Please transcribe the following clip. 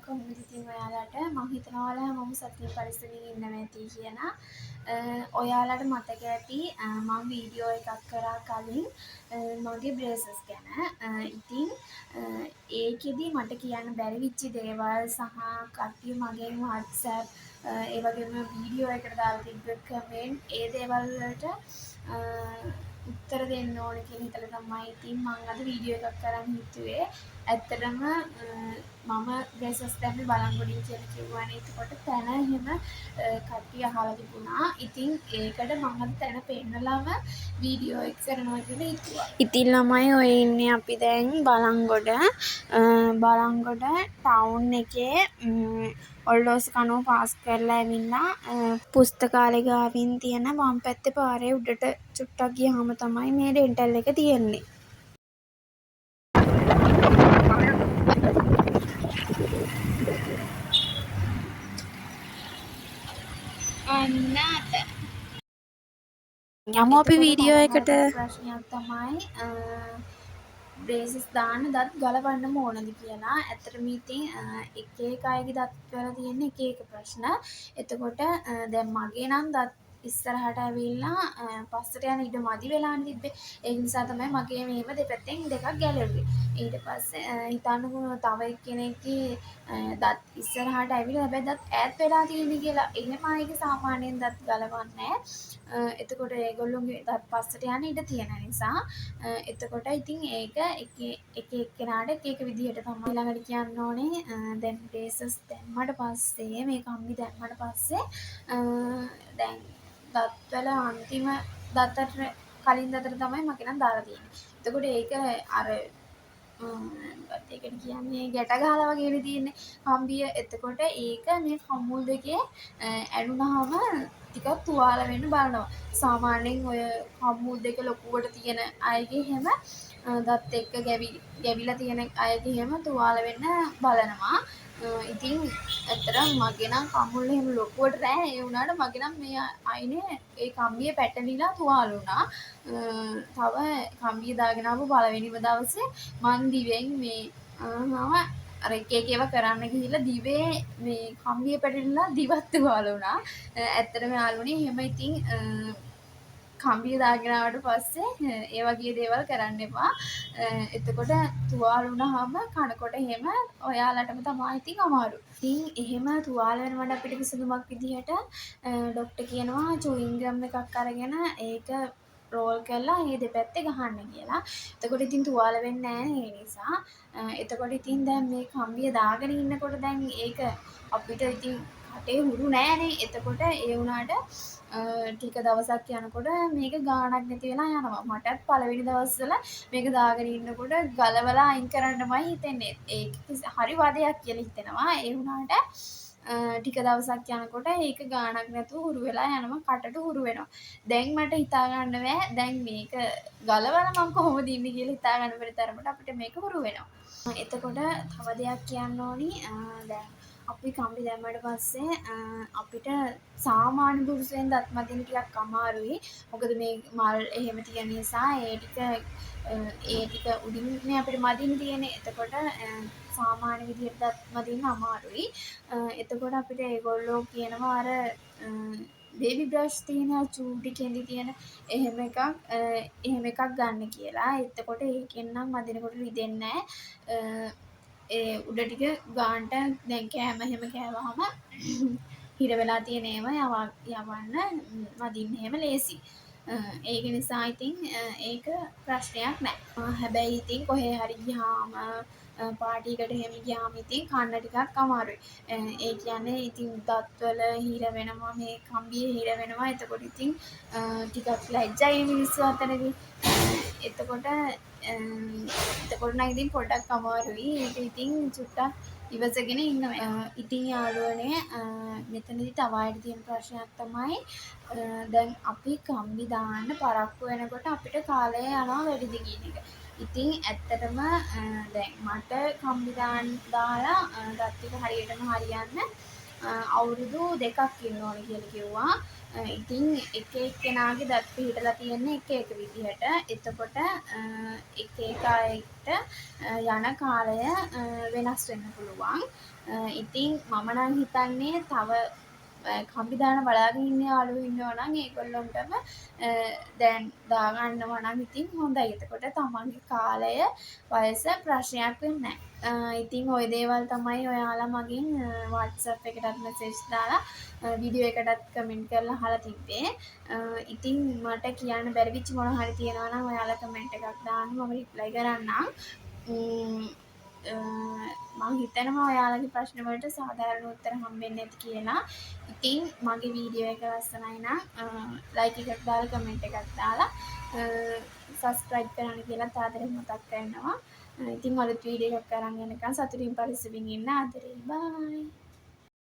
කොහොමද ඉතින් ඔයාලට මම හිතනවා ඔයාලා හැමෝම සතුටින් පරිස්සමින් ඉන්නවා ඇති කියලා. ඔයාලට මතක ඇති මම වීඩියෝ එකක් කරා කලින් මගේ බ්‍රේසස් ගැන. ඉතින් ඒකෙදි මට කියන්න බැරි වෙච්ච දේවල් සහ කට්ටිය මගෙන් WhatsApp ඒ වගේම වීඩියෝ එකට දාලා තිබ්බ කමෙන්ට් ඒ දේවල් වලට උත්තර දෙන්න ඕන කියලා හිතලා තමයි ඉතින් මම අද වීඩියෝ එකක් කරන්න හිතුවේ. ඇත්තටම මම බ්‍රේසස් දැම්මේ බලංගොඩින් කියලා කිව්වනේ. එතකොට තැන එහෙම කට්ටිය අහලා තිබුණා. ඉතින් ඒකට මම අද තැන පෙන්නලම වීඩියෝ එක කරනවා කියලා හිතුවා. ඉතින් ළමයි ඔය ඉන්නේ අපි දැන් බලංගොඩ. බලංගොඩ ටවුන් එකේ ඔල්ලෝසු කනුව පාස් කරලා ඇවිල්ලා පුස්තකාලේ ගාවින් තියෙන වම් පැත්තේ පාරේ උඩට චුට්ටක් ගියාම තමයි මේ ඩෙන්ටල් එක තියෙන්නේ. අන්න අත. යමු අපි වීඩියෝ එකට. ප්‍රශ්නයක් තමයි බ්‍රේසස් දාන්න දත් ගලවන්න ඕනද කියලා. ඇත්තටම ඉතින් එක එක අයගේ දත් වල තියෙන එක එක ප්‍රශ්න. එතකොට දැන් මගේ නම් දත් ඉස්සරහට ඇවිල්ලා පස්සට යන ඉඩ මදි වෙලානේ තිබ්බේ. ඒ නිසා තමයි මගේ මේව දෙපැත්තෙන් දෙකක් ගැලවුවේ. ඊට පස්සේ හිතන්නකෝ තව එක්කෙනෙක්ගේ දත් ඉස්සරහට ඇවිල්ලා හැබැයි දත් ඈත් වෙලා තියෙන්නේ කියලා. එහෙම අයගේ සාමාන්‍යයෙන් දත් ගලවන්නේ නැහැ. එතකොට ඒගොල්ලෝගේ දත් පස්සට යන ඉඩ තියෙන නිසා එතකොට ඉතින් ඒක එක එක්කෙනාට එක එක විදිහට තමයි ළඟට කියන්න ඕනේ. දැන් බ්‍රේසස් දැම්මට පස්සේ මේ කම්බි දැම්මට පස්සේ දැන් දත්වල අන්තිම දතට කලින් දතට තමයි මගේ නම් දාලා තියෙන්නේ. එතකොට ඒක අර ඒකට කියන්නේ ගැට ගහලා වගේනේ තියෙන්නේ කම්බිය. එතකොට ඒක මේ කම්මුල් දෙකේ ඇනුනහම ටිකක් තුවාල වෙන්න බලනවා. සාමාන්‍යයෙන් ඔය කම්මුල් දෙක ලොකුවට තියෙන අයගේ හැම දත් එක්ක ගැවිලා තියෙන අයගේ හැම තුවාල වෙන්න බලනවා. ඉතින් ඇත්තටම මගේ නම් කම්මුල් එහෙම ලොකුවට නෑ. ඒ වුණාට මගේ නම් මේ අයිනේ ඒ කම්බිය පැටලිලා තුවාල වුණා. තව කම්බිය දාගෙන ආපු පළවෙනිම දවසේ මං දිවෙන් මේ අර එක එක ඒවා කරන්න ගිහිල්ලා දිවේ මේ කම්බිය පැටලිලා දිවත් තුවාල වුණා. ඇත්තටම යාළුවනේ එහෙම ඉතින් කම්බිය දාගෙන ආවට පස්සේ ඒ වගේ දේවල් කරන්න එපා. එතකොට තුවාල වුණාම කනකොට එහෙම ඔයාලටම තමයි ඉතින් අමාරු. ඉතින් එහෙම තුවාල වෙනවට අපිට විසඳුමක් විදිහට ડોක්ටර් කියනවා චුයින් ගම් එකක් අරගෙන ඒක රෝල් කරලා මේ දෙපැත්තේ ගහන්න කියලා. එතකොට ඉතින් තුවාල වෙන්නේ නැහැ ඒ නිසා. එතකොට ඉතින් දැන් මේ කම්බිය දාගෙන ඉන්නකොට දැන් ඒක අපිට ඉතින් කටේ හුරු නෑනේ. එතකොට ඒ වුණාට ටික දවසක් යනකොට මේක ගාණක් නැති වෙලා යනවා. මටත් පළවෙනි දවස්වල මේක දාගෙන ඉන්නකොට ගලවලා අයින් කරන්නමයි හිතෙන්නේ. ඒක හරි වදයක් කියලා හිතෙනවා. ඒ වුණාට ටික දවසක් යනකොට ඒක ගාණක් නැතුව හුරු වෙලා යනවා. කටට හුරු වෙනවා. දැන් මට හිතා ගන්න බෑ. දැන් මේක ගලවලා මම කොහොමද ඉන්නේ කියලා හිතා ගන්න බැරි තරමට අපිට මේක හුරු වෙනවා. එතකොට තව දෙයක් කියන්න ඕනි. දැන් අපි කම්බි දැම්මට පස්සේ අපිට සාමාන්‍ය පුරුෂයන් දත් මදින්න ටිකක් අමාරුයි. මොකද මේ මල් එහෙම තියෙන නිසා ඒ ටික උඩින්නේ අපිට මදින්න තියෙන්නේ. එතකොට සාමාන්‍ය විදිහට දත් මදින්න අමාරුයි. එතකොට අපිට ඒගොල්ලෝ කියනවා අර බේබි බ්‍රෂ් තියෙන චූටි කෙඳි තියෙන එහෙම එකක් ගන්න කියලා. එතකොට ඒකෙන් නම් මදිනකොට රිදෙන්නේ නැහැ. ඒ උඩ ටික ගාන්ට දැන් කෑම එහෙම කෑවහම හිර වෙලා තියෙන ඒවා යවන්න මදින්න එහෙම ලේසි. ඒක නිසා ඉතින් ඒක ප්‍රශ්නයක් නෑ. හැබැයි ඉතින් කොහේ හරි ගියාම පාටියකට එහෙම ගියාම ඉතින් කන්න ටිකක් අමාරුයි. ඒ කියන්නේ ඉතින් දත්වල හිර වෙනවා මේ කම්බියේ හිර වෙනවා. එතකොට ඉතින් ටිකක් ලැජ්ජයි මිනිස්සු අතරදී. එතකොට නම් ඉතින් පොඩ්ඩක් අමාරුයි. ඒක ඉතින් චුට්ටක් ඉවසගෙන ඉන්න වෙනවා. ඉතින් යාළුවනේ මෙතනදී තව අයට තියෙන ප්‍රශ්නයක් තමයි දැන් අපි කම්බි දාන්න පරක්කු වෙනකොට අපිට කාලය යනවා වැඩිද කියන එක. ඉතින් ඇත්තටම දැන් මට කම්බි දාලා දත් ටික හරියටම හරියන්න අවුරුදු 2ක් ඉන්න ඕන කියලා කිව්වා. ඉතින් එක එක්කෙනාගේ දත් පිහිටලා තියෙන්නේ එක විදිහට. එතකොට එක එක අයට යන කාලය වෙනස් වෙන්න පුළුවන්. ඉතින් මම නම් හිතන්නේ තව කම්බි දාන බලාගෙන ඉන්න යාළුවෝ ඉන්නවා නම් ඒගොල්ලොන්ටම දැන් දාගන්නවා නම් ඉතින් හොඳයි. එතකොට තමන්ගේ කාලය වයස ප්‍රශ්නයක් වෙන්නේ නැහැ. ඉතින් ওই දේවල් තමයි ඔයාලා මගෙන් WhatsApp එකටත් මැසේජ් දාලා වීඩියෝ එකටත් කමෙන්ට් කරලා අහලා තිබ්බේ. ඉතින් මට කියන්න බැරි වෙච්ච මොනවා හරි තියෙනවා නම් ඔයාලා කමෙන්ට් එකක් දාන්න මම රිප්ලයි කරන්නම්. මං හිතනවා ඔයාලගේ ප්‍රශ්න වලට සාධාරණ උත්තර හම්බෙන්නේ නැති කියලා. ඉතින් මගේ වීඩියෝ එක ලස්සනයි නම් ලයික් එකක් දාලා කමෙන්ට් එකක් දාලා සබස්ක්‍රයිබ් කරන්න කියලා ආදරෙන් මතක් කරනවා. ඉතින් අලුත් වීඩියෝ එකක් අරන් එනකන් සතුටින් පරිස්සමින් ඉන්න ආදරේ. බයි.